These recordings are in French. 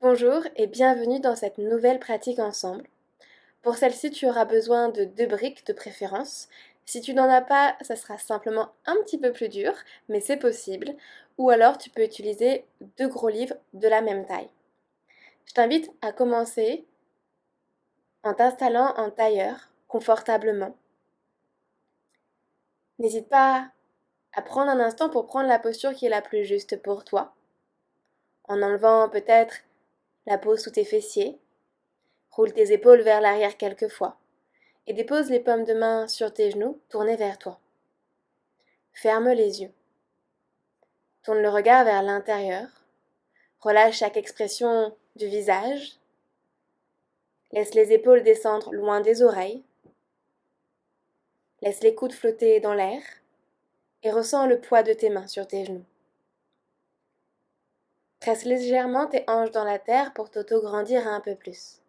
Bonjour et bienvenue dans cette nouvelle pratique ensemble. Pour celle-ci, tu auras besoin de 2 briques de préférence. Si tu n'en as pas, ça sera simplement un petit peu plus dur, mais c'est possible. Ou alors tu peux utiliser 2 gros livres de la même taille. Je t'invite à commencer en t'installant en tailleur confortablement. N'hésite pas à prendre un instant pour prendre la posture qui est la plus juste pour toi, en enlevant peut-être la peau sous tes fessiers. Roule tes épaules vers l'arrière quelques fois et dépose les paumes de main sur tes genoux tournés vers toi. Ferme les yeux. Tourne le regard vers l'intérieur. Relâche chaque expression du visage. Laisse les épaules descendre loin des oreilles. Laisse les coudes flotter dans l'air et ressens le poids de tes mains sur tes genoux. Presse légèrement tes hanches dans la terre pour t'auto-grandir un peu plus.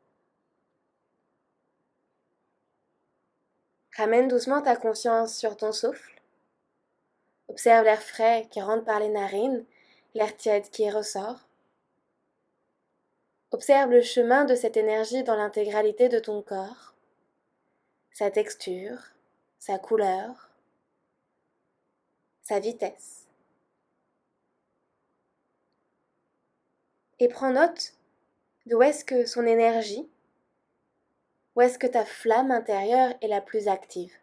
Ramène doucement ta conscience sur ton souffle. Observe l'air frais qui rentre par les narines, l'air tiède qui y ressort. Observe le chemin de cette énergie dans l'intégralité de ton corps, sa texture, sa couleur, sa vitesse. Et prends note de où est-ce que son énergie, où est-ce que ta flamme intérieure est la plus active.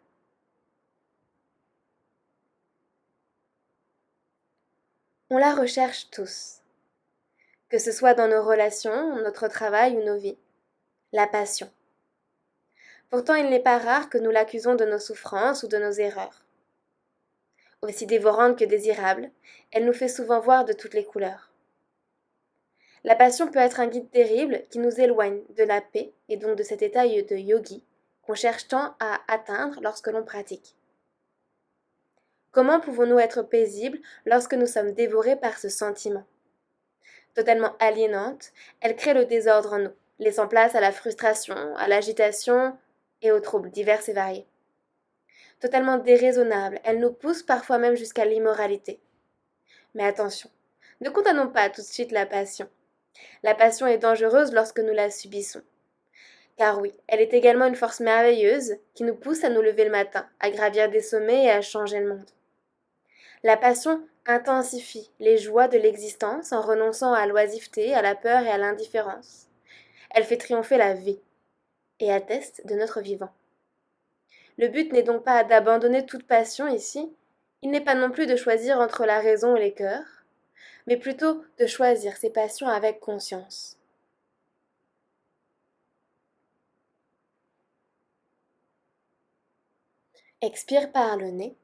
On la recherche tous, que ce soit dans nos relations, notre travail ou nos vies. La passion. Pourtant, il n'est pas rare que nous l'accusons de nos souffrances ou de nos erreurs. Aussi dévorante que désirable, elle nous fait souvent voir de toutes les couleurs. La passion peut être un guide terrible qui nous éloigne de la paix et donc de cet état de yogi qu'on cherche tant à atteindre lorsque l'on pratique. Comment pouvons-nous être paisibles lorsque nous sommes dévorés par ce sentiment? Totalement aliénante, elle crée le désordre en nous, laissant place à la frustration, à l'agitation et aux troubles divers et variés. Totalement déraisonnable, elle nous pousse parfois même jusqu'à l'immoralité. Mais attention, ne condamnons pas tout de suite la passion. La passion est dangereuse lorsque nous la subissons. Car oui, elle est également une force merveilleuse qui nous pousse à nous lever le matin, à gravir des sommets et à changer le monde. La passion intensifie les joies de l'existence en renonçant à l'oisiveté, à la peur et à l'indifférence. Elle fait triompher la vie et atteste de notre vivant. Le but n'est donc pas d'abandonner toute passion ici, il n'est pas non plus de choisir entre la raison et les cœurs, mais plutôt de choisir ses passions avec conscience. Expire par le nez.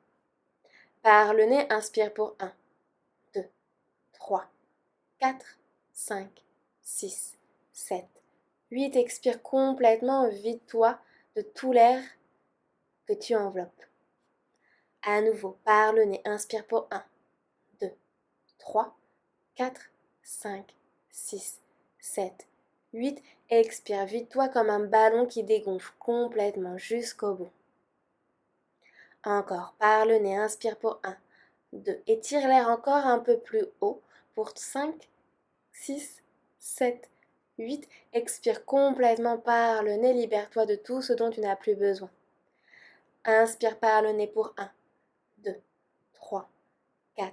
Par le nez, inspire pour 1, 2, 3, 4, 5, 6, 7, 8. Expire complètement, vide-toi de tout l'air que tu enveloppes. À nouveau, par le nez, inspire pour 1, 2, 3, 4, 5, 6, 7, 8. Expire, vide-toi comme un ballon qui dégonfle complètement jusqu'au bout. Encore, par le nez, inspire pour 1, 2. Étire l'air encore un peu plus haut pour 5, 6, 7, 8. Expire complètement par le nez, libère-toi de tout ce dont tu n'as plus besoin. Inspire par le nez pour 1, 2, 3, 4,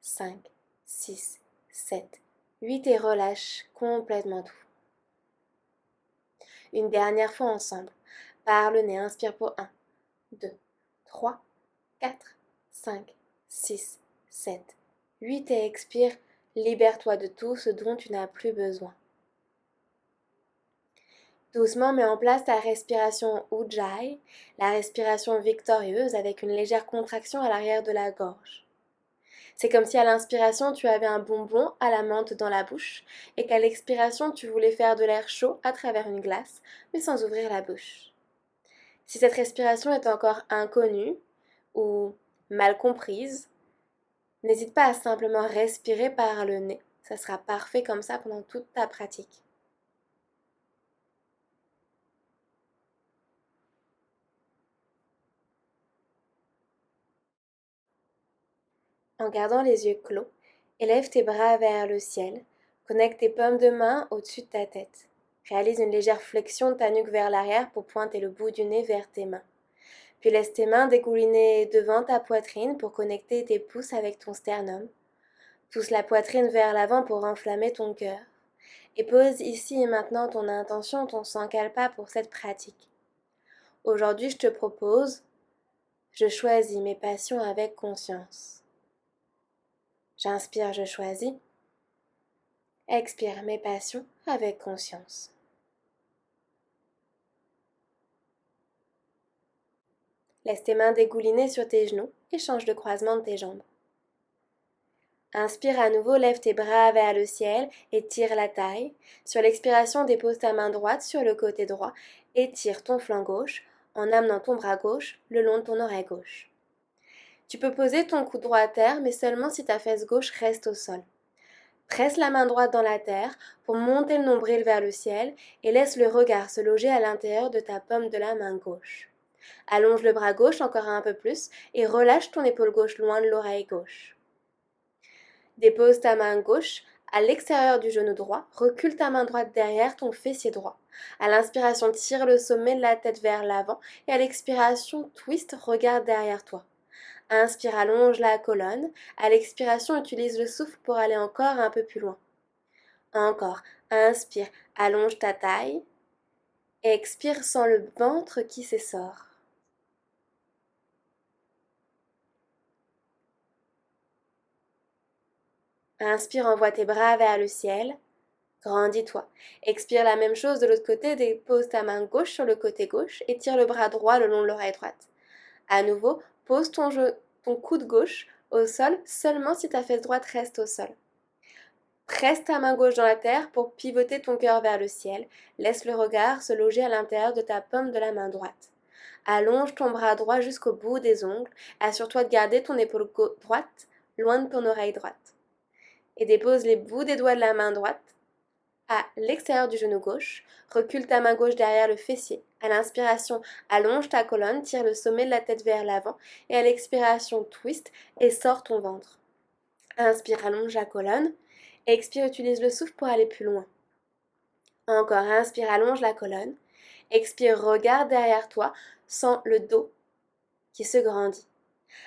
5, 6, 7, 8 et relâche complètement tout. Une dernière fois ensemble. Par le nez, inspire pour 1, 2, 3, 4, 5, 6, 7, 8 et expire. Libère-toi de tout ce dont tu n'as plus besoin. Doucement, mets en place ta respiration Ujjayi, la respiration victorieuse avec une légère contraction à l'arrière de la gorge. C'est comme si à l'inspiration, tu avais un bonbon à la menthe dans la bouche et qu'à l'expiration, tu voulais faire de l'air chaud à travers une glace, mais sans ouvrir la bouche. Si cette respiration est encore inconnue ou mal comprise, n'hésite pas à simplement respirer par le nez. Ça sera parfait comme ça pendant toute ta pratique. En gardant les yeux clos, élève tes bras vers le ciel, Connecte tes paumes de main au-dessus de ta tête. Réalise une légère flexion de ta nuque vers l'arrière pour pointer le bout du nez vers tes mains. Puis laisse tes mains dégouliner devant ta poitrine pour connecter tes pouces avec ton sternum. Pousse la poitrine vers l'avant pour enflammer ton cœur. Et pose ici et maintenant ton intention, ton sankalpa pour cette pratique. Aujourd'hui, je te propose, je choisis mes passions avec conscience. J'inspire, je choisis. Expire mes passions avec conscience. Laisse tes mains dégouliner sur tes genoux et change de croisement de tes jambes. Inspire à nouveau, lève tes bras vers le ciel et tire la taille. Sur l'expiration, dépose ta main droite sur le côté droit et tire ton flanc gauche en amenant ton bras gauche le long de ton oreille gauche. Tu peux poser ton coude droit à terre, mais seulement si ta fesse gauche reste au sol. Presse la main droite dans la terre pour monter le nombril vers le ciel et laisse le regard se loger à l'intérieur de ta paume de la main gauche. Allonge le bras gauche encore un peu plus et relâche ton épaule gauche loin de l'oreille gauche. Dépose ta main gauche à l'extérieur du genou droit, recule ta main droite derrière ton fessier droit. À l'inspiration, tire le sommet de la tête vers l'avant et à l'expiration, twist, regarde derrière toi. Inspire, allonge la colonne. À l'expiration, utilise le souffle pour aller encore un peu plus loin. Encore, inspire, allonge ta taille. Expire, sens le ventre qui s'essore. Inspire, envoie tes bras vers le ciel. Grandis-toi. Expire la même chose de l'autre côté, dépose ta main gauche sur le côté gauche et tire le bras droit le long de l'oreille droite. À nouveau, pose ton coude gauche au sol seulement si ta fesse droite reste au sol. Presse ta main gauche dans la terre pour pivoter ton cœur vers le ciel. Laisse le regard se loger à l'intérieur de ta paume de la main droite. Allonge ton bras droit jusqu'au bout des ongles. Assure-toi de garder ton épaule droite loin de ton oreille droite. Et dépose les bouts des doigts de la main droite à l'extérieur du genou gauche. Recule ta main gauche derrière le fessier. À l'inspiration, allonge ta colonne, tire le sommet de la tête vers l'avant. Et à l'expiration, twist et sors ton ventre. Inspire, allonge la colonne. Expire, utilise le souffle pour aller plus loin. Encore, inspire, allonge la colonne. Expire, regarde derrière toi, sens le dos qui se grandit.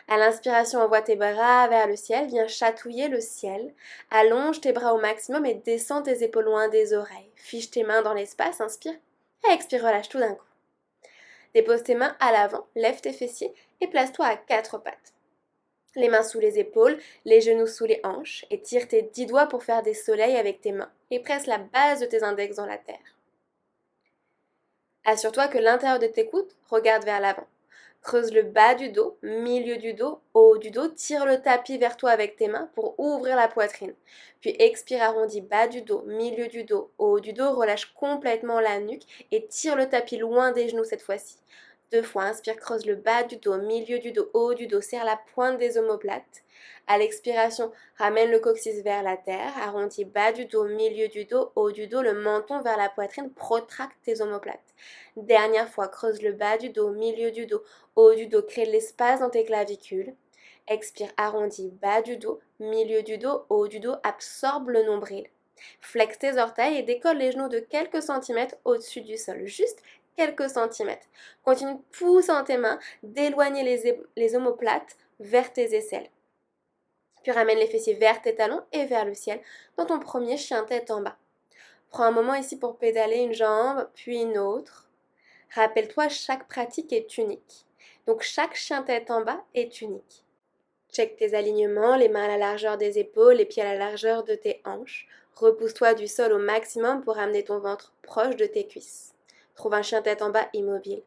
À l'inspiration, envoie tes bras vers le ciel, viens chatouiller le ciel. Allonge tes bras au maximum et descends tes épaules loin des oreilles. Fiche tes mains dans l'espace, inspire. Et expire, relâche tout d'un coup. Dépose tes mains à l'avant, lève tes fessiers et place-toi à 4 pattes. Les mains sous les épaules, les genoux sous les hanches et tire tes 10 doigts pour faire des soleils avec tes mains et presse la base de tes index dans la terre. Assure-toi que l'intérieur de tes coudes regarde vers l'avant. Creuse le bas du dos, milieu du dos, haut du dos, tire le tapis vers toi avec tes mains pour ouvrir la poitrine. Puis expire, arrondis bas du dos, milieu du dos, haut du dos, relâche complètement la nuque et tire le tapis loin des genoux cette fois-ci. 2 fois, inspire, creuse le bas du dos, milieu du dos, haut du dos, serre la pointe des omoplates. À l'expiration, ramène le coccyx vers la terre, arrondis bas du dos, milieu du dos, haut du dos, le menton vers la poitrine, protracte tes omoplates. Dernière fois, creuse le bas du dos, milieu du dos, haut du dos, crée de l'espace dans tes clavicules. Expire, arrondis bas du dos, milieu du dos, haut du dos, absorbe le nombril. Flexe tes orteils et décolle les genoux de quelques centimètres au-dessus du sol, juste quelques centimètres. Continue de pousser dans tes mains, d'éloigner les omoplates vers tes aisselles. Puis ramène les fessiers vers tes talons et vers le ciel dans ton premier chien tête en bas. Prends un moment ici pour pédaler une jambe, puis une autre. Rappelle-toi, chaque pratique est unique. Donc chaque chien tête en bas est unique. Check tes alignements, les mains à la largeur des épaules, les pieds à la largeur de tes hanches. Repousse-toi du sol au maximum pour amener ton ventre proche de tes cuisses. Trouve un chien tête en bas immobile.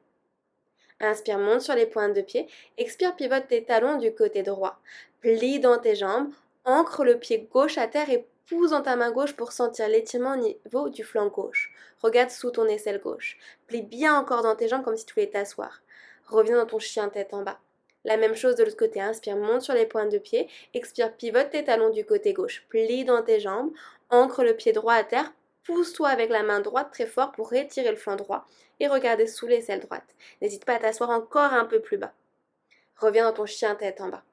Inspire, monte sur les pointes de pied. Expire, pivote tes talons du côté droit. Plie dans tes jambes. Ancre le pied gauche à terre et pousse dans ta main gauche pour sentir l'étirement au niveau du flanc gauche. Regarde sous ton aisselle gauche. Plie bien encore dans tes jambes comme si tu voulais t'asseoir. Reviens dans ton chien tête en bas. La même chose de l'autre côté. Inspire, monte sur les pointes de pied. Expire, pivote tes talons du côté gauche. Plie dans tes jambes. Ancre le pied droit à terre. Pousse-toi avec la main droite très fort pour étirer le flanc droit et regarder sous l'aisselle droite. N'hésite pas à t'asseoir encore un peu plus bas. Reviens dans ton chien tête en bas.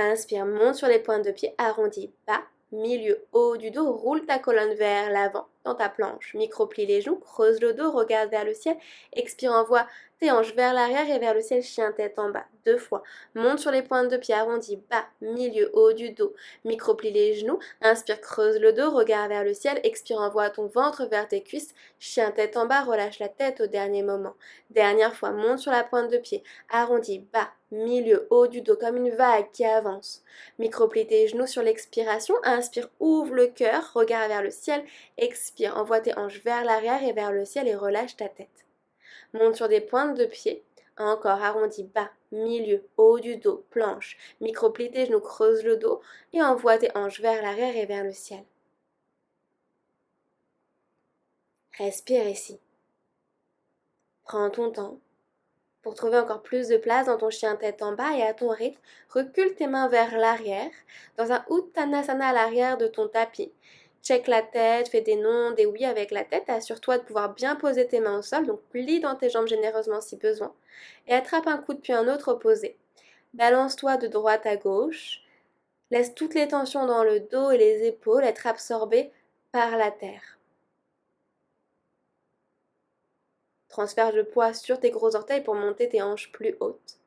Inspire, monte sur les pointes de pied, arrondis, bas, milieu, haut du dos, roule ta colonne vers l'avant dans ta planche. Micro-plie les genoux, creuse le dos, regarde vers le ciel. Expire, envoie tes hanches vers l'arrière et vers le ciel, chien tête en bas. 2 fois. Monte sur les pointes de pied, arrondis, bas, milieu, haut du dos. Micro-plie les genoux. Inspire, creuse le dos, regarde vers le ciel. Expire, envoie ton ventre vers tes cuisses. Chien tête en bas, relâche la tête au dernier moment. Dernière fois, monte sur la pointe de pied, arrondis, bas, milieu, haut du dos comme une vague qui avance. Micro-plie tes genoux sur l'expiration. Inspire, ouvre le cœur, regarde vers le ciel. Expire, envoie tes hanches vers l'arrière et vers le ciel et relâche ta tête. Monte sur des pointes de pied. Encore, arrondis, bas, milieu, haut du dos, planche. Micro-plie tes genoux, creuse le dos et envoie tes hanches vers l'arrière et vers le ciel. Respire ici. Prends ton temps. Pour trouver encore plus de place dans ton chien tête en bas et à ton rythme, recule tes mains vers l'arrière, dans un Uttanasana à l'arrière de ton tapis. Check la tête, fais des non, des oui avec la tête, assure-toi de pouvoir bien poser tes mains au sol, donc plie dans tes jambes généreusement si besoin, et attrape un coup de pied un autre opposé. Balance-toi de droite à gauche, laisse toutes les tensions dans le dos et les épaules être absorbées par la terre. Transfère le poids sur tes gros orteils pour monter tes hanches plus hautes.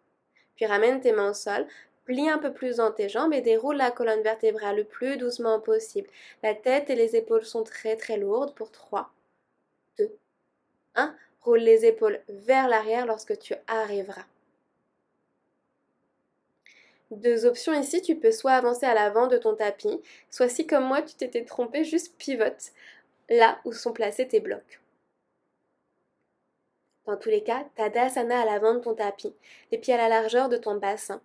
Puis ramène tes mains au sol, plie un peu plus dans tes jambes et déroule la colonne vertébrale le plus doucement possible. La tête et les épaules sont très très lourdes pour 3, 2, 1. Roule les épaules vers l'arrière lorsque tu arriveras. 2 options ici, tu peux soit avancer à l'avant de ton tapis, soit si comme moi tu t'étais trompé, juste pivote là où sont placés tes blocs. Dans tous les cas, Tadasana à l'avant de ton tapis, les pieds à la largeur de ton bassin.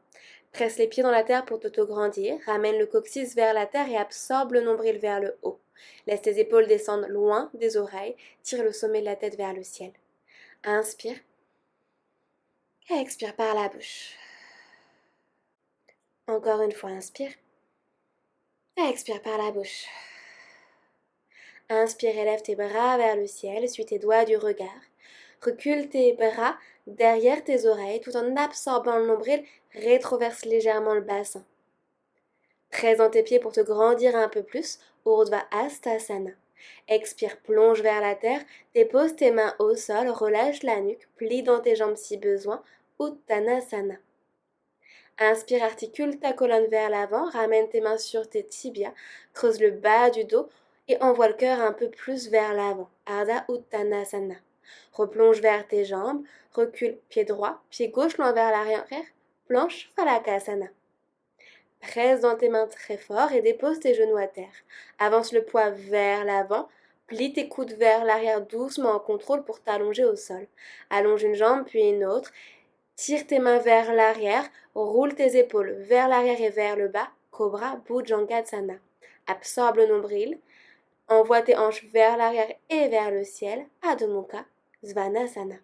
Presse les pieds dans la terre pour t'auto-grandir, ramène le coccyx vers la terre et absorbe le nombril vers le haut. Laisse tes épaules descendre loin des oreilles, tire le sommet de la tête vers le ciel. Inspire et expire par la bouche. Encore une fois, inspire et expire par la bouche. Inspire, élève tes bras vers le ciel, suis tes doigts du regard. Recule tes bras derrière tes oreilles tout en absorbant le nombril, rétroverse légèrement le bassin. Presse dans tes pieds pour te grandir un peu plus, Urdhva Hastasana. Expire, plonge vers la terre, dépose tes mains au sol, relâche la nuque, plie dans tes jambes si besoin, Uttanasana. Inspire, articule ta colonne vers l'avant, ramène tes mains sur tes tibias, creuse le bas du dos et envoie le cœur un peu plus vers l'avant, Ardha Uttanasana. Replonge vers tes jambes, recule pied droit, pied gauche loin vers l'arrière, planche Phalakasana. Presse dans tes mains très fort et dépose tes genoux à terre. Avance le poids vers l'avant, plie tes coudes vers l'arrière doucement en contrôle pour t'allonger au sol. Allonge une jambe puis une autre, tire tes mains vers l'arrière, roule tes épaules vers l'arrière et vers le bas, Cobra Bhujangasana. Absorbe le nombril, envoie tes hanches vers l'arrière et vers le ciel, Adho Mukha Svanasana.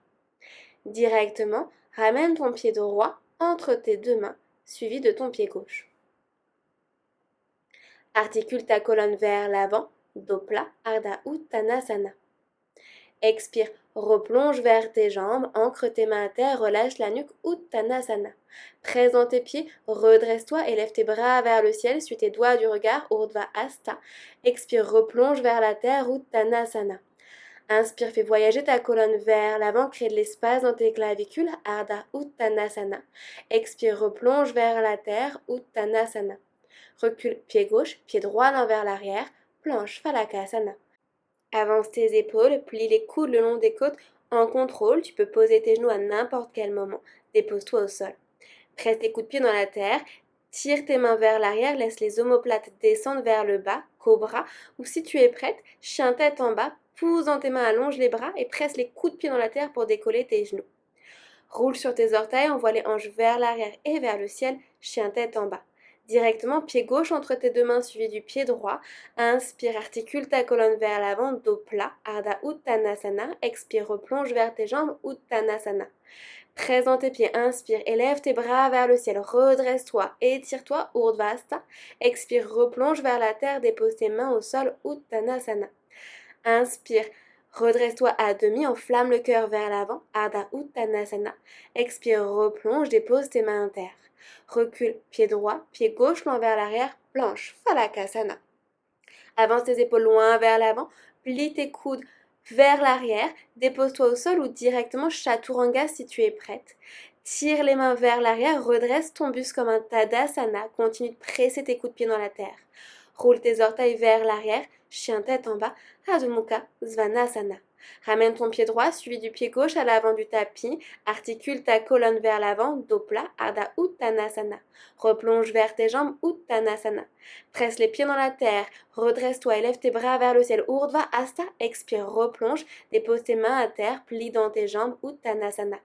Directement, ramène ton pied droit entre tes 2 mains, suivi de ton pied gauche. Articule ta colonne vers l'avant, dos plat, Ardha Uttanasana. Expire, replonge vers tes jambes, ancre tes mains à terre, relâche la nuque, Uttanasana. Presse dans tes pieds, redresse-toi, élève tes bras vers le ciel, suis tes doigts du regard, Urdhva Hasta. Expire, replonge vers la terre, Uttanasana. Inspire, fais voyager ta colonne vers l'avant, crée de l'espace dans tes clavicules, Ardha Uttanasana. Expire, replonge vers la terre, Uttanasana. Recule, pied gauche, pied droit l'un vers l'arrière, planche Phalakasana. Avance tes épaules, plie les coudes le long des côtes en contrôle, tu peux poser tes genoux à n'importe quel moment, dépose-toi au sol. Presse tes coups de pied dans la terre, tire tes mains vers l'arrière, laisse les omoplates descendre vers le bas, cobra, ou si tu es prête, chien tête en bas, pousse dans tes mains, allonge les bras et presse les coups de pied dans la terre pour décoller tes genoux. Roule sur tes orteils, envoie les hanches vers l'arrière et vers le ciel, chien tête en bas. Directement, pied gauche entre tes 2 mains suivi du pied droit. Inspire, articule ta colonne vers l'avant, dos plat, Ardha Uttanasana. Expire, replonge vers tes jambes, Uttanasana. Presse dans tes pieds, inspire, élève tes bras vers le ciel, redresse-toi, étire-toi, Urdhva Hasta. Expire, replonge vers la terre, dépose tes mains au sol, Uttanasana. Inspire, Redresse-toi à demi, enflamme le cœur vers l'avant, Ardha Uttanasana. Expire, replonge, dépose tes mains en terre. Recule, pied droit, pied gauche, loin vers l'arrière, planche, Phalakasana. Avance tes épaules loin vers l'avant, plie tes coudes vers l'arrière, dépose-toi au sol ou directement Chaturanga si tu es prête. Tire les mains vers l'arrière, redresse ton buste comme un Tadasana, continue de presser tes coups de pied dans la terre. Roule tes orteils vers l'arrière, chien tête en bas, Adho Mukha Svanasana. Ramène ton pied droit suivi du pied gauche à l'avant du tapis, articule ta colonne vers l'avant, dos plat, Ardha Uttanasana. Replonge vers tes jambes, Uttanasana. Presse les pieds dans la terre, redresse-toi et lève tes bras vers le ciel, Urdhva Hasta, expire, replonge, dépose tes mains à terre, plie dans tes jambes, Uttanasana.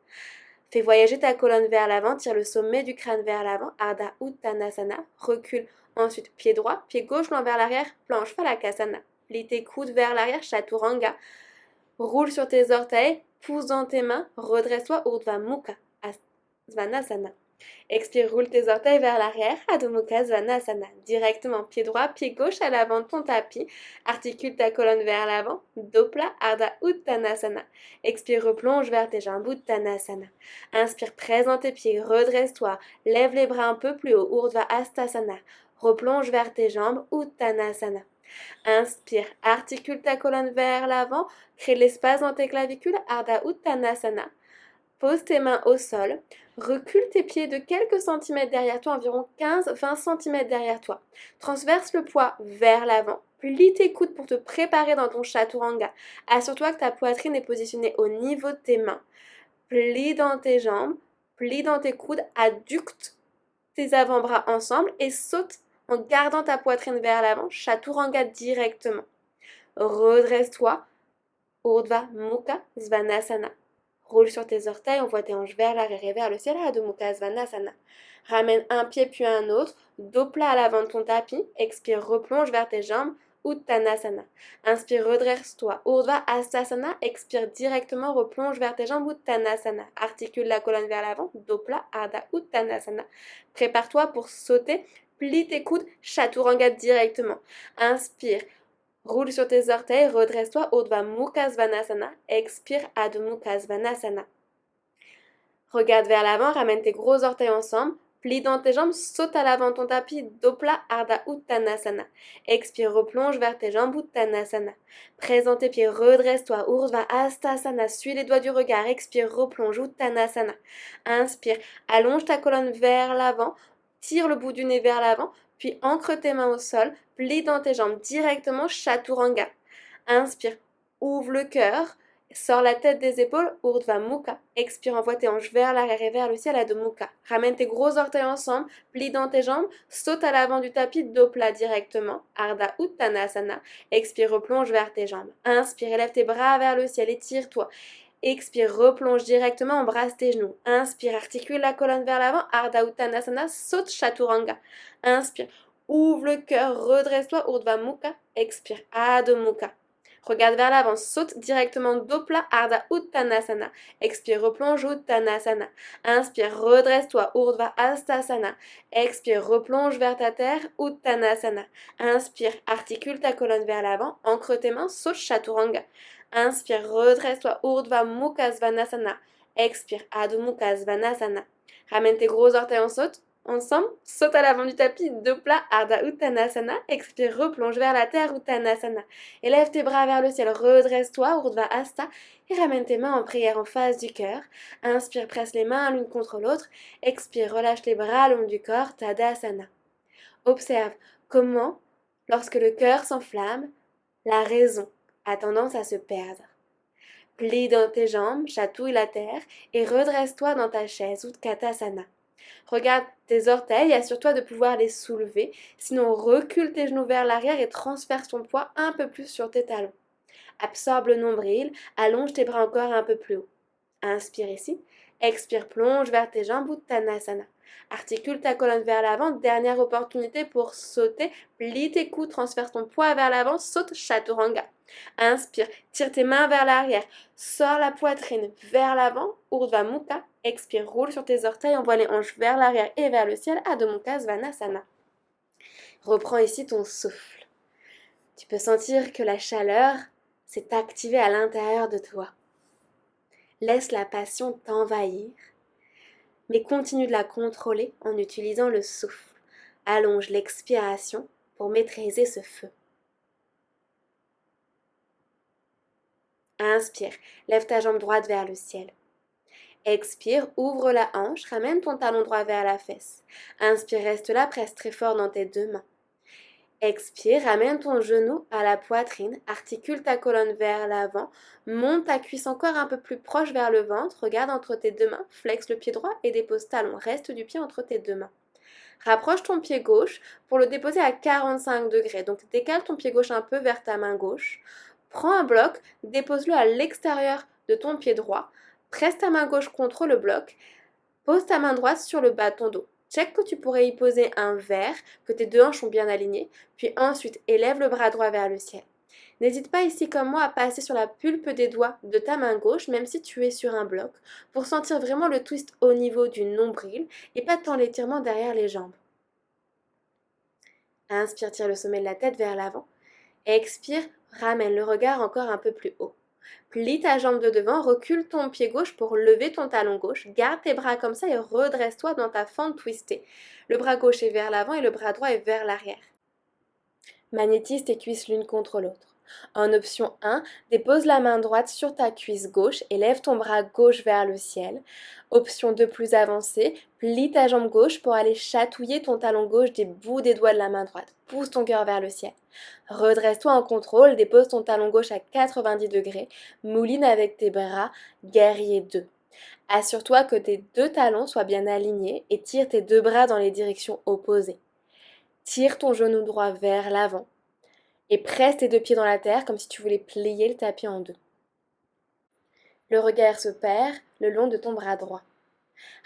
Fais voyager ta colonne vers l'avant, tire le sommet du crâne vers l'avant, Ardha Uttanasana, recule. Ensuite, pied droit, pied gauche, loin vers l'arrière, planche Phalakasana. Plie tes coudes vers l'arrière, Chaturanga. Roule sur tes orteils, pousse dans tes mains, redresse-toi, Urdhva Mukha Svanasana. Expire, roule tes orteils vers l'arrière, Adho Mukha Svanasana. Directement, pied droit, pied gauche à l'avant de ton tapis. Articule ta colonne vers l'avant, dos plat, Ardha Uttanasana. Expire, replonge vers tes jambes, Uttanasana. Inspire, présente tes pieds, redresse-toi, lève les bras un peu plus haut, Urdhva Hastasana. Replonge vers tes jambes, Uttanasana. Inspire, articule ta colonne vers l'avant, crée de l'espace dans tes clavicules, Ardha Uttanasana. Pose tes mains au sol, recule tes pieds de quelques centimètres derrière toi, environ 15-20 cm derrière toi. Transverse le poids vers l'avant, plie tes coudes pour te préparer dans ton Chaturanga. Assure-toi que ta poitrine est positionnée au niveau de tes mains. Plie dans tes jambes, plie dans tes coudes, adducte tes avant-bras ensemble et saute en gardant ta poitrine vers l'avant, Chaturanga directement. Redresse-toi, Urdhva Mukha Svanasana. Roule sur tes orteils, envoie tes hanches vers l'arrière et vers le ciel, Adho Mukha Svanasana. Ramène un pied puis un autre, dos plat à l'avant de ton tapis, expire, replonge vers tes jambes, Uttanasana. Inspire, redresse-toi, Urdhva Hastasana, expire directement, replonge vers tes jambes, Uttanasana. Articule la colonne vers l'avant, dos plat, Ardha Uttanasana. Prépare-toi pour sauter, plie tes coudes, Chaturanga directement. Inspire, roule sur tes orteils, redresse-toi, Urdhva Mukha Svanasana, expire, Adho Mukha Svanasana. Regarde vers l'avant, ramène tes gros orteils ensemble, plie dans tes jambes, saute à l'avant de ton tapis, dos plat, Ardha Uttanasana. Expire, replonge vers tes jambes, Uttanasana. Présente tes pieds, redresse-toi, Urdhva Hastasana, suis les doigts du regard, expire, replonge, Uttanasana. Inspire, allonge ta colonne vers l'avant, tire le bout du nez vers l'avant, puis ancre tes mains au sol, plie dans tes jambes directement, Chaturanga. Inspire, ouvre le cœur, sors la tête des épaules, Urdhva Mukha. Expire, envoie tes hanches vers l'arrière et vers le ciel, Adho Mukha. Ramène tes gros orteils ensemble, plie dans tes jambes, saute à l'avant du tapis, dos plat directement, Ardha Uttanasana. Expire, replonge vers tes jambes. Inspire, élève tes bras vers le ciel, étire-toi. Expire, replonge directement, embrasse tes genoux. Inspire, articule la colonne vers l'avant, Ardha Uttanasana, saute Chaturanga. Inspire, ouvre le cœur, redresse-toi, Urdhva Mukha. Expire, Adho Mukha. Regarde vers l'avant, saute directement dos plat, Ardha Uttanasana. Expire, replonge, Uttanasana. Inspire, redresse-toi, Urdhva Hastasana. Expire, replonge vers ta terre, Uttanasana. Inspire, articule ta colonne vers l'avant, ancre tes mains, saute Chaturanga. Inspire, redresse-toi, Urdhva Mukha Svanasana. Expire, Adho Mukha Svanasana. Ramène tes gros orteils en saute. Ensemble, saute à l'avant du tapis, dos plat, Ardha Uttanasana. Expire, replonge vers la terre, Uttanasana. Élève tes bras vers le ciel, redresse-toi, Urdhva Hasta, et ramène tes mains en prière en face du cœur. Inspire, presse les mains l'une contre l'autre. Expire, relâche les bras le long du corps, Tadasana. Observe comment, lorsque le cœur s'enflamme, la raison a tendance à se perdre. Plie dans tes jambes, chatouille la terre, et redresse-toi dans ta chaise, Utkatasana. Regarde tes orteils, assure-toi de pouvoir les soulever, sinon recule tes genoux vers l'arrière et transfère ton poids un peu plus sur tes talons. Absorbe le nombril, allonge tes bras encore un peu plus haut. Inspire ici, expire, plonge vers tes jambes, Uttanasana. Articule ta colonne vers l'avant, dernière opportunité pour sauter, plie tes coudes, transfère ton poids vers l'avant, saute Chaturanga. Inspire, tire tes mains vers l'arrière, sors la poitrine vers l'avant, Urdhva Mukha. Expire, roule sur tes orteils, envoie les hanches vers l'arrière et vers le ciel, Adho Mukha Svanasana. Reprends ici ton souffle. Tu peux sentir que la chaleur s'est activée à l'intérieur de toi. Laisse la passion t'envahir, mais continue de la contrôler en utilisant le souffle. Allonge l'expiration pour maîtriser ce feu. Inspire, lève ta jambe droite vers le ciel. Expire, ouvre la hanche, ramène ton talon droit vers la fesse. Inspire, reste là, presse très fort dans tes deux mains. Expire, ramène ton genou à la poitrine, articule ta colonne vers l'avant, monte ta cuisse encore un peu plus proche vers le ventre, regarde entre tes deux mains, flexe le pied droit et dépose talon, reste du pied entre tes deux mains. Rapproche ton pied gauche pour le déposer à 45 degrés, donc décale ton pied gauche un peu vers ta main gauche. Prends un bloc, dépose-le à l'extérieur de ton pied droit, presse ta main gauche contre le bloc, pose ta main droite sur le bas de ton dos. Check que tu pourrais y poser un verre, que tes deux hanches sont bien alignées, puis ensuite élève le bras droit vers le ciel. N'hésite pas ici comme moi à passer sur la pulpe des doigts de ta main gauche, même si tu es sur un bloc, pour sentir vraiment le twist au niveau du nombril et pas tant l'étirement derrière les jambes. Inspire, tire le sommet de la tête vers l'avant. Expire, ramène le regard encore un peu plus haut. Plie ta jambe de devant, recule ton pied gauche pour lever ton talon gauche. Garde tes bras comme ça et redresse-toi dans ta fente twistée. Le bras gauche est vers l'avant et le bras droit est vers l'arrière. Magnétise tes cuisses l'une contre l'autre. En option 1, dépose la main droite sur ta cuisse gauche et lève ton bras gauche vers le ciel. Option 2 plus avancée, plie ta jambe gauche pour aller chatouiller ton talon gauche des bouts des doigts de la main droite. Pousse ton cœur vers le ciel. Redresse-toi en contrôle, dépose ton talon gauche à 90 degrés, mouline avec tes bras, guerrier 2. Assure-toi que tes deux talons soient bien alignés et tire tes deux bras dans les directions opposées. Tire ton genou droit vers l'avant et presse tes deux pieds dans la terre comme si tu voulais plier le tapis en deux. Le regard se perd le long de ton bras droit.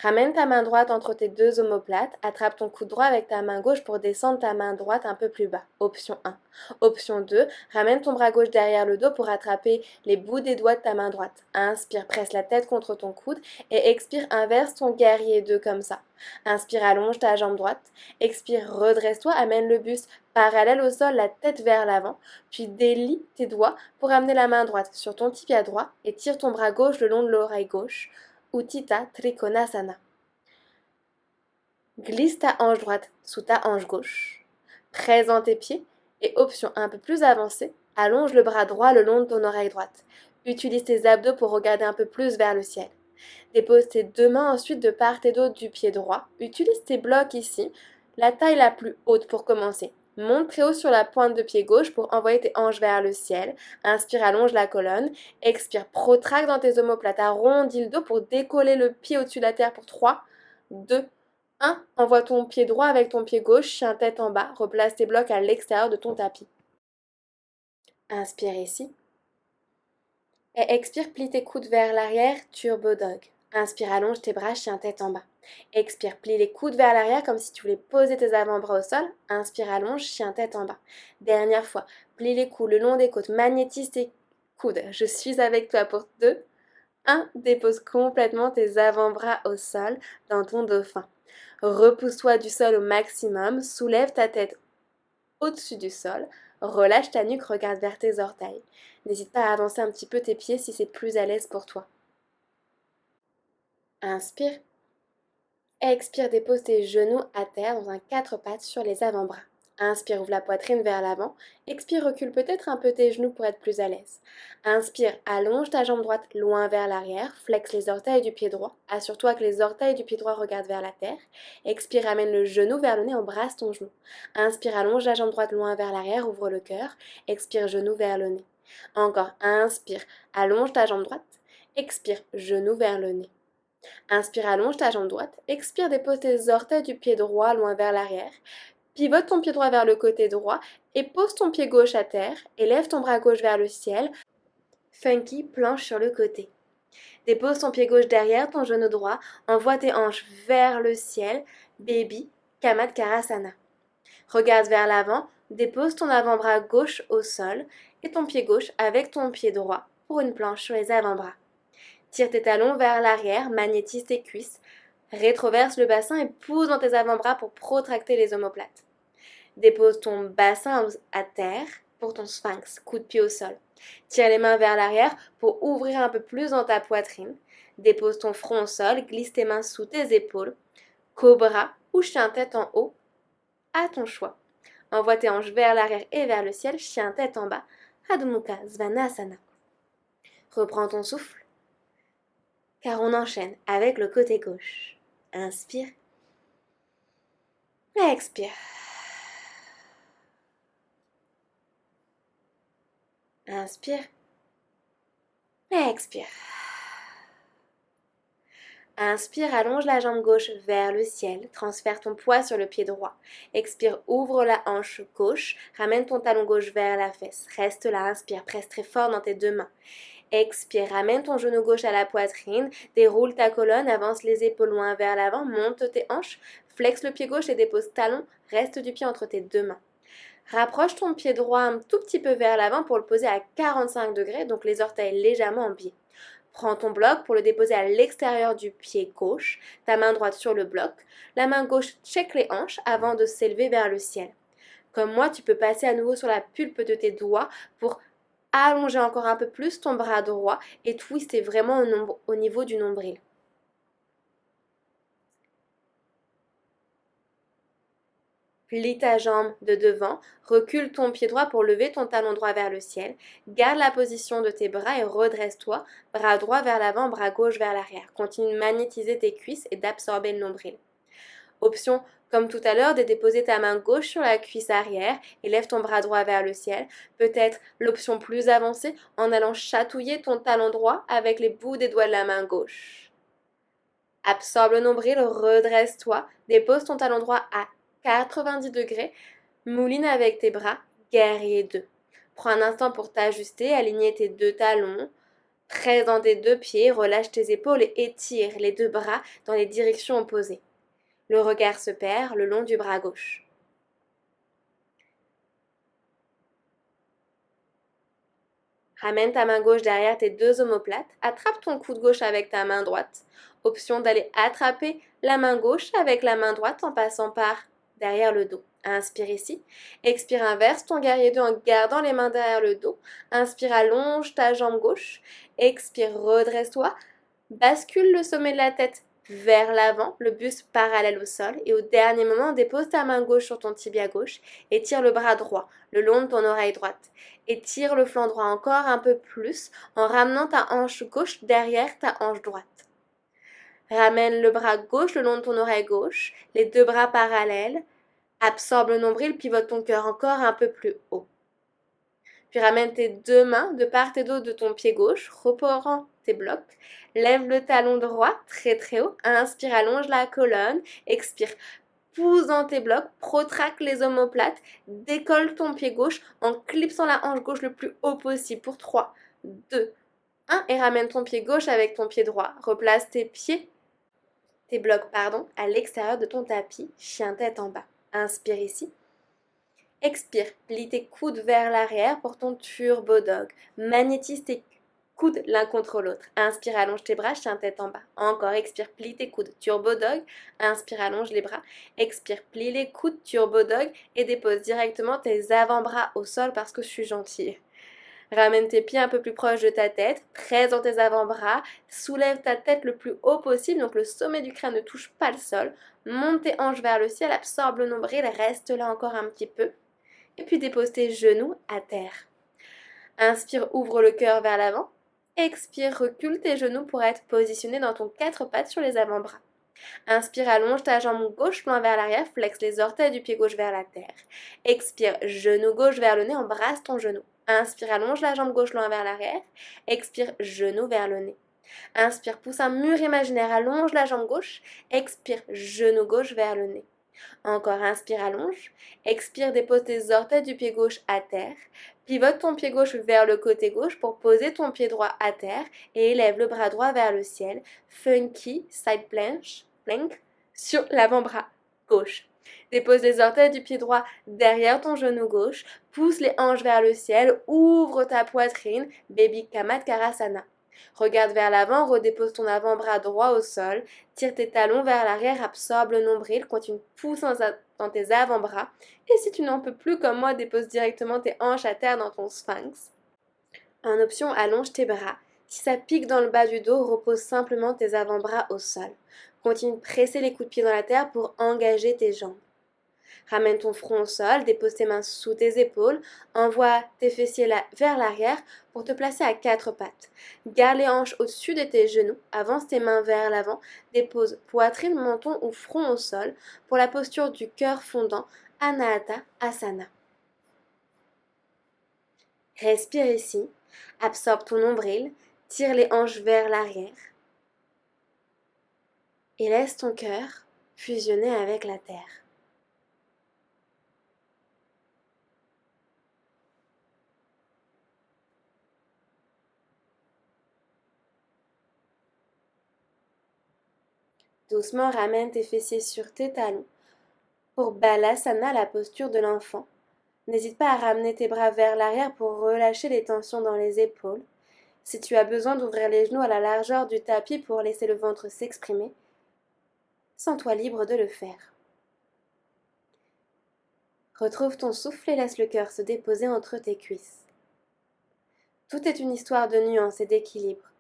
Ramène ta main droite entre tes deux omoplates, attrape ton coude droit avec ta main gauche pour descendre ta main droite un peu plus bas. Option 1. Option 2, ramène ton bras gauche derrière le dos pour attraper les bouts des doigts de ta main droite. Inspire, presse la tête contre ton coude et expire, inverse ton guerrier 2 comme ça. Inspire, allonge ta jambe droite. Expire, redresse-toi, amène le buste parallèle au sol, la tête vers l'avant, puis délie tes doigts pour amener la main droite sur ton tibia droit et tire ton bras gauche le long de l'oreille gauche. Utthita Trikonasana. Glisse ta hanche droite sous ta hanche gauche. Présente tes pieds et option un peu plus avancée, allonge le bras droit le long de ton oreille droite. Utilise tes abdos pour regarder un peu plus vers le ciel. Dépose tes deux mains ensuite de part et d'autre du pied droit. Utilise tes blocs ici, la taille la plus haute pour commencer. Monte très haut sur la pointe de pied gauche pour envoyer tes hanches vers le ciel. Inspire, allonge la colonne. Expire, protracte dans tes omoplates. Arrondis le dos pour décoller le pied au-dessus de la terre pour 3, 2, 1. Envoie ton pied droit avec ton pied gauche, chien tête en bas. Replace tes blocs à l'extérieur de ton tapis. Inspire ici. Et expire, plie tes coudes vers l'arrière, turbo dog. Inspire, allonge tes bras, chien tête en bas. Expire, plie les coudes vers l'arrière comme si tu voulais poser tes avant-bras au sol. Inspire, allonge, chien tête en bas. Dernière fois, plie les coudes le long des côtes, magnétise tes coudes. Je suis avec toi pour 2, 1. Dépose complètement tes avant-bras au sol dans ton dauphin. Repousse-toi du sol au maximum, soulève ta tête au-dessus du sol, relâche ta nuque, regarde vers tes orteils. N'hésite pas à avancer un petit peu tes pieds si c'est plus à l'aise pour toi. Inspire. Expire, dépose tes genoux à terre dans un 4 pattes sur les avant-bras. Inspire, ouvre la poitrine vers l'avant. Expire, recule peut-être un peu tes genoux pour être plus à l'aise. Inspire, allonge ta jambe droite loin vers l'arrière. Flexe les orteils du pied droit. Assure-toi que les orteils du pied droit regardent vers la terre. Expire, amène le genou vers le nez, embrasse ton genou. Inspire, allonge la jambe droite loin vers l'arrière, ouvre le cœur. Expire, genou vers le nez. Encore, inspire, allonge ta jambe droite. Expire, genou vers le nez. Inspire, allonge ta jambe droite. Expire, dépose tes orteils du pied droit loin vers l'arrière. Pivote ton pied droit vers le côté droit et pose ton pied gauche à terre. Élève ton bras gauche vers le ciel. Funky, planche sur le côté. Dépose ton pied gauche derrière ton genou droit. Envoie tes hanches vers le ciel. Baby, Kamatkarasana. Regarde vers l'avant. Dépose ton avant-bras gauche au sol et ton pied gauche avec ton pied droit pour une planche sur les avant-bras. Tire tes talons vers l'arrière, magnétise tes cuisses, rétroverse le bassin et pousse dans tes avant-bras pour protracter les omoplates. Dépose ton bassin à terre pour ton sphinx, coup de pied au sol. Tire les mains vers l'arrière pour ouvrir un peu plus dans ta poitrine. Dépose ton front au sol, glisse tes mains sous tes épaules. Cobra ou chien tête en haut, à ton choix. Envoie tes hanches vers l'arrière et vers le ciel, chien tête en bas, Adho Mukha Svanasana. Reprends ton souffle, car on enchaîne avec le côté gauche. Inspire. Expire. Inspire. Expire. Inspire, allonge la jambe gauche vers le ciel, transfère ton poids sur le pied droit. Expire, ouvre la hanche gauche, ramène ton talon gauche vers la fesse. Reste là, inspire, presse très fort dans tes deux mains. Expire, ramène ton genou gauche à la poitrine, déroule ta colonne, avance les épaules loin vers l'avant, monte tes hanches, flexe le pied gauche et dépose talon, reste du pied entre tes deux mains. Rapproche ton pied droit un tout petit peu vers l'avant pour le poser à 45 degrés, donc les orteils légèrement en biais. Prends ton bloc pour le déposer à l'extérieur du pied gauche, ta main droite sur le bloc. La main gauche check les hanches avant de s'élever vers le ciel. Comme moi, tu peux passer à nouveau sur la pulpe de tes doigts pour allonger encore un peu plus ton bras droit et twister vraiment au niveau du nombril. Plie ta jambe de devant, recule ton pied droit pour lever ton talon droit vers le ciel. Garde la position de tes bras et redresse-toi, bras droit vers l'avant, bras gauche vers l'arrière. Continue de magnétiser tes cuisses et d'absorber le nombril. Option, comme tout à l'heure, de déposer ta main gauche sur la cuisse arrière et lève ton bras droit vers le ciel. Peut-être l'option plus avancée en allant chatouiller ton talon droit avec les bouts des doigts de la main gauche. Absorbe le nombril, redresse-toi, dépose ton talon droit à 90 degrés, mouline avec tes bras, guerrier 2. Prends un instant pour t'ajuster, aligner tes deux talons, presse dans tes deux pieds, relâche tes épaules et étire les deux bras dans les directions opposées. Le regard se perd le long du bras gauche. Ramène ta main gauche derrière tes deux omoplates, attrape ton coude gauche avec ta main droite. Option d'aller attraper la main gauche avec la main droite en passant par derrière le dos. Inspire ici. Expire, inverse ton guerrier 2 en gardant les mains derrière le dos. Inspire, allonge ta jambe gauche. Expire, redresse-toi. Bascule le sommet de la tête vers l'avant, le buste parallèle au sol. Et au dernier moment, dépose ta main gauche sur ton tibia gauche et tire le bras droit le long de ton oreille droite. Et tire le flanc droit encore un peu plus en ramenant ta hanche gauche derrière ta hanche droite. Ramène le bras gauche le long de ton oreille gauche, les deux bras parallèles. Absorbe le nombril, pivote ton cœur encore un peu plus haut. Puis ramène tes deux mains de part et d'autre de ton pied gauche, reprends tes blocs. Lève le talon droit très très haut. Inspire, allonge la colonne. Expire, pousse dans tes blocs, protracte les omoplates, décolle ton pied gauche en clipsant la hanche gauche le plus haut possible pour 3, 2, 1 et ramène ton pied gauche avec ton pied droit. Replace tes blocs, à l'extérieur de ton tapis, chien tête en bas. Inspire ici. Expire, plie tes coudes vers l'arrière pour ton turbo dog. Magnétise tes coudes l'un contre l'autre. Inspire, allonge tes bras, chien tête en bas. Encore, expire, plie tes coudes, turbo dog. Inspire, allonge les bras. Expire, plie les coudes, turbo dog et dépose directement tes avant-bras au sol parce que je suis gentille. Ramène tes pieds un peu plus proche de ta tête, presse dans tes avant-bras, soulève ta tête le plus haut possible, donc le sommet du crâne ne touche pas le sol. Monte tes hanches vers le ciel, absorbe le nombril, reste là encore un petit peu. Et puis dépose tes genoux à terre. Inspire, ouvre le cœur vers l'avant. Expire, recule tes genoux pour être positionné dans ton quatre pattes sur les avant-bras. Inspire, allonge ta jambe gauche loin vers l'arrière, flexe les orteils du pied gauche vers la terre. Expire, genou gauche vers le nez, embrasse ton genou. Inspire, allonge la jambe gauche loin vers l'arrière. Expire, genou vers le nez. Inspire, pousse un mur imaginaire, allonge la jambe gauche. Expire, genou gauche vers le nez. Encore, inspire, allonge. Expire, dépose tes orteils du pied gauche à terre. Pivote ton pied gauche vers le côté gauche pour poser ton pied droit à terre et élève le bras droit vers le ciel. Funky, side plank sur l'avant-bras gauche. Dépose les orteils du pied droit derrière ton genou gauche. Pousse les hanches vers le ciel. Ouvre ta poitrine. Baby Kamatkarasana. Regarde vers l'avant, redépose ton avant-bras droit au sol, tire tes talons vers l'arrière, absorbe le nombril, continue poussant dans tes avant-bras. Et si tu n'en peux plus comme moi, dépose directement tes hanches à terre dans ton sphinx. En option, allonge tes bras. Si ça pique dans le bas du dos, repose simplement tes avant-bras au sol. Continue de presser les coups de pied dans la terre pour engager tes jambes. Ramène ton front au sol, dépose tes mains sous tes épaules, envoie tes fessiers vers l'arrière pour te placer à quatre pattes. Garde les hanches au-dessus de tes genoux, avance tes mains vers l'avant, dépose poitrine, menton ou front au sol pour la posture du cœur fondant, Anahata Asana. Respire ici, absorbe ton nombril, tire les hanches vers l'arrière et laisse ton cœur fusionner avec la terre. Doucement ramène tes fessiers sur tes talons. Pour Balasana, la posture de l'enfant, n'hésite pas à ramener tes bras vers l'arrière pour relâcher les tensions dans les épaules. Si tu as besoin d'ouvrir les genoux à la largeur du tapis pour laisser le ventre s'exprimer, sens-toi libre de le faire. Retrouve ton souffle et laisse le cœur se déposer entre tes cuisses. Tout est une histoire de nuances et d'équilibre.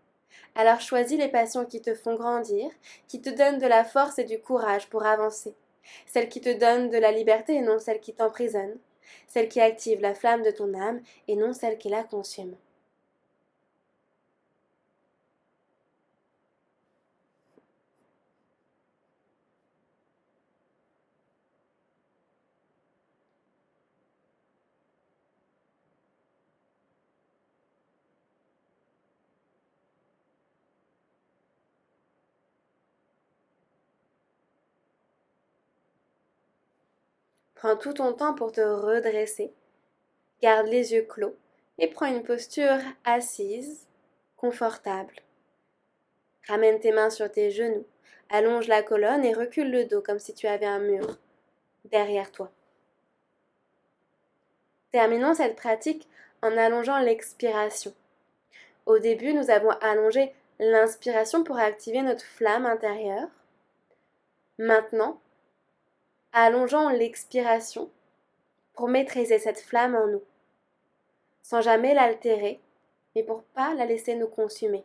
Alors choisis les passions qui te font grandir, qui te donnent de la force et du courage pour avancer. Celles qui te donnent de la liberté et non celles qui t'emprisonnent. Celles qui activent la flamme de ton âme et non celles qui la consument. Prends tout ton temps pour te redresser. Garde les yeux clos et prends une posture assise, confortable. Ramène tes mains sur tes genoux, allonge la colonne et recule le dos comme si tu avais un mur derrière toi. Terminons cette pratique en allongeant l'expiration. Au début, nous avons allongé l'inspiration pour activer notre flamme intérieure. Maintenant, allongeons l'expiration pour maîtriser cette flamme en nous, sans jamais l'altérer, mais pour ne pas la laisser nous consumer.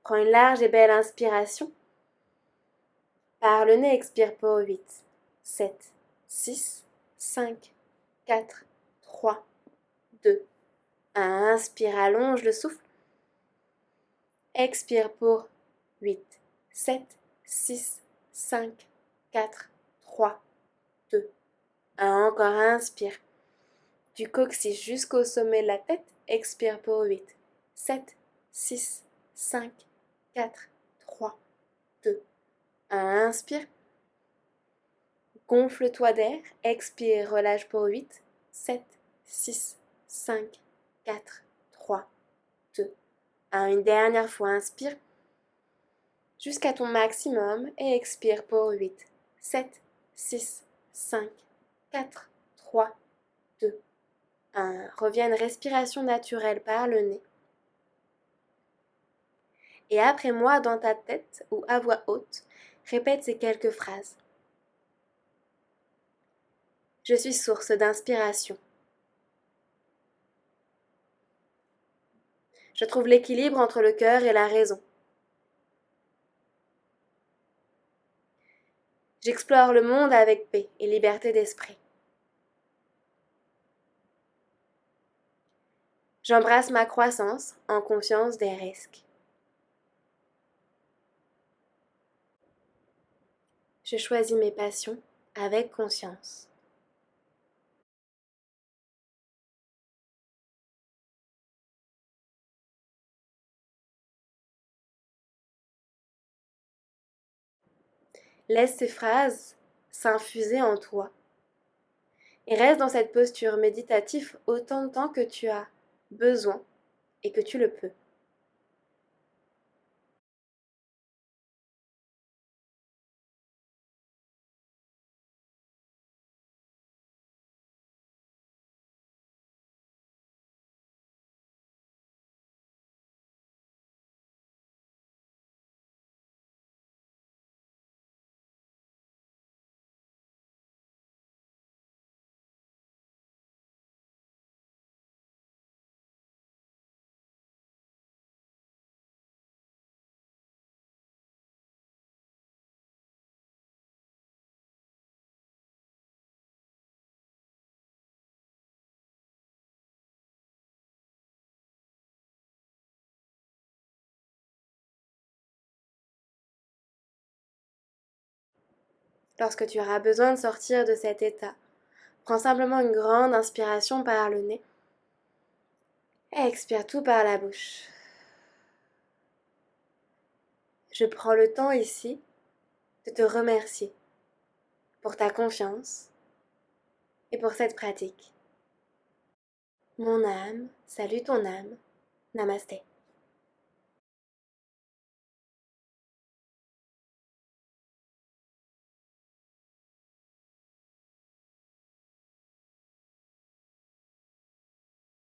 Prends une large et belle inspiration. Par le nez, expire pour 8, 7, 6, 5, 4, 3, 2, 1. Inspire, allonge le souffle. Expire pour 8, 7, 6, 5, 4, 3, 2, 1. Encore inspire. Du coccyx jusqu'au sommet de la tête, expire pour 8, 7, 6, 5, 4, 3, 2, 1. Inspire. Gonfle-toi d'air, expire, relâche pour 8, 7, 6, 5, 4, 3, 2, 1. Une dernière fois, inspire jusqu'à ton maximum et expire pour 8, 7, 6, 5, 4, 3, 2, 1. Reviens à une respiration naturelle par le nez. Et après moi, dans ta tête ou à voix haute, répète ces quelques phrases. Je suis source d'inspiration. Je trouve l'équilibre entre le cœur et la raison. J'explore le monde avec paix et liberté d'esprit. J'embrasse ma croissance en conscience des risques. Je choisis mes passions avec conscience. Laisse ces phrases s'infuser en toi et reste dans cette posture méditative autant de temps que tu as besoin et que tu le peux. lorsque tu auras besoin de sortir de cet état, prends simplement une grande inspiration par le nez et expire tout par la bouche. Je prends le temps ici de te remercier pour ta confiance et pour cette pratique. Mon âme, salue ton âme. Namasté.